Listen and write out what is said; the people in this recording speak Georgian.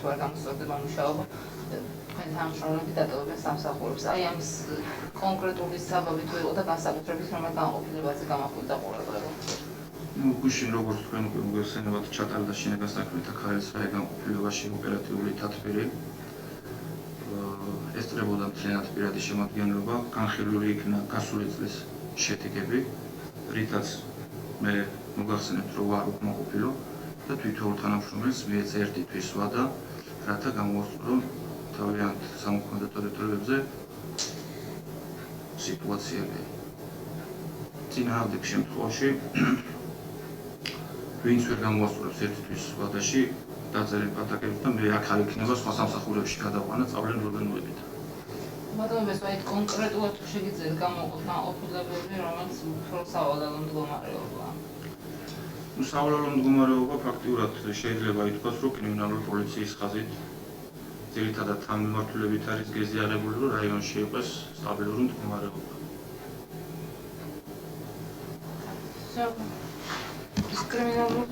თუ არ გამოსწორდება მუშაობა, თქვენ თანამშრომლები დატოვებენ სამსახურებს. აი ამის კონკრეტული საბაბი თუ იყო და განსაკუთრებით რომელ განყოფილებაზე გამახვილდა ყურადღება. გუშინ როგორც თქვენ უკვე მოგეხსენებათ ჩატარდა შინაგან საქმეთა ქარის რაე განყოფილებაში ოპერატიული თათბირი. ესწრებოდა მთლიანად პირადი შემადგენლობა, განხილული იქნა გასული წლის შეტიკები, რითაც მე მოგახსენებთ რომ ვარ უკმაყოფილო და თვითონ თანამშრომელს მიეცა ერთი თვის ვადა, რათა გამოვასწორო თავიანთ სამოქმედო ტერიტორიებზე სიტუაციები. წინააღმდეგ შემთხვევაში ვინც ვერ გამოვასწორებს ერთი თვის ვადაში დაწერილ პატაკებს და მე აქ არ იქნება სხვა სამსახურებში გადაყვანა სწავლენ ორგანოებით. ბატონო, აი კონკრეტულად შეგიძლიათ გამოყოთ განყოფილებები, რომელიც უფრო სავალალო მდგომარეობაა. სავალალო მდგომარეობა ფაქტიურად შეიძლება ითქვას, რომ კრიმინალური პოლიციის ხაზით ძირითადად თანმიმართულებით არის გეზიარებული, რომ რაიონში იყოს სტაბილური მდგომარეობა. კრიმინალური